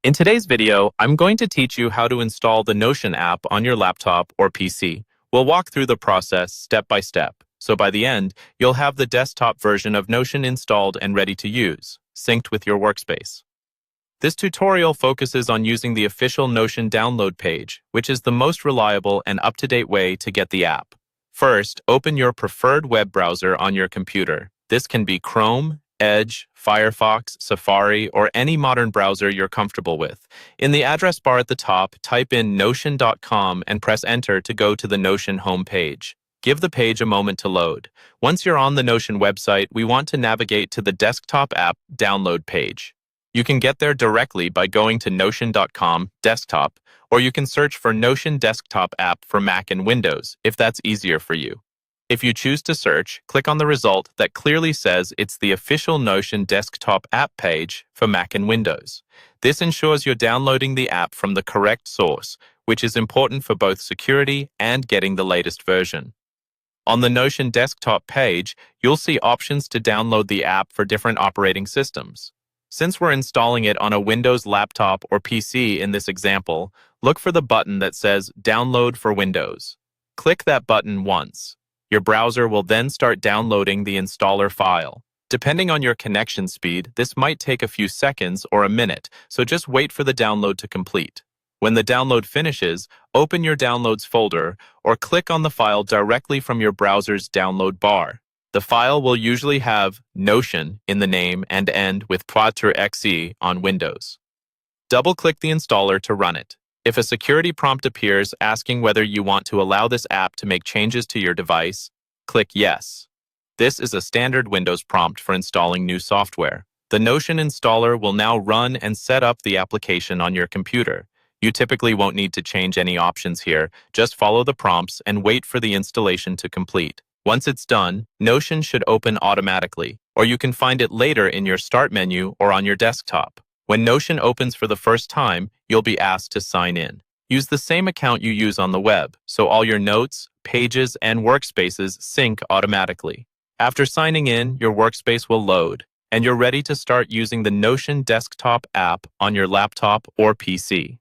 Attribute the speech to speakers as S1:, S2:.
S1: In today's video, I'm going to teach you how to install the Notion app on your laptop or PC. We'll walk through the process step by step, so by the end, you'll have the desktop version of Notion installed and ready to use, synced with your workspace. This tutorial focuses on using the official Notion download page, which is the most reliable and up-to-date way to get the app. First, open your preferred web browser on your computer. This can be Chrome, Edge, Firefox, Safari, or any modern browser you're comfortable with. In the address bar at the top, type in notion.com and press enter to go to the Notion homepage. Give the page a moment to load. Once you're on the Notion website, we want to navigate to the desktop app download page. You can get there directly by going to notion.com desktop, or you can search for Notion desktop app for Mac and Windows, if that's easier for you. If you choose to search, click on the result that clearly says it's the official Notion desktop app page for Mac and Windows. This ensures you're downloading the app from the correct source, which is important for both security and getting the latest version. On the Notion desktop page, you'll see options to download the app for different operating systems. Since we're installing it on a Windows laptop or PC in this example, look for the button that says Download for Windows. Click that button once. Your browser will then start downloading the installer file. Depending on your connection speed, this might take a few seconds or a minute, so just wait for the download to complete. When the download finishes, open your Downloads folder or click on the file directly from your browser's download bar. The file will usually have Notion in the name and end with .exe on Windows. Double-click the installer to run it. If a security prompt appears asking whether you want to allow this app to make changes to your device, click Yes. This is a standard Windows prompt for installing new software. The Notion installer will now run and set up the application on your computer. You typically won't need to change any options here, just follow the prompts and wait for the installation to complete. Once it's done, Notion should open automatically, or you can find it later in your Start menu or on your desktop. When Notion opens for the first time, you'll be asked to sign in. Use the same account you use on the web, so all your notes, pages, and workspaces sync automatically. After signing in, your workspace will load, and you're ready to start using the Notion desktop app on your laptop or PC.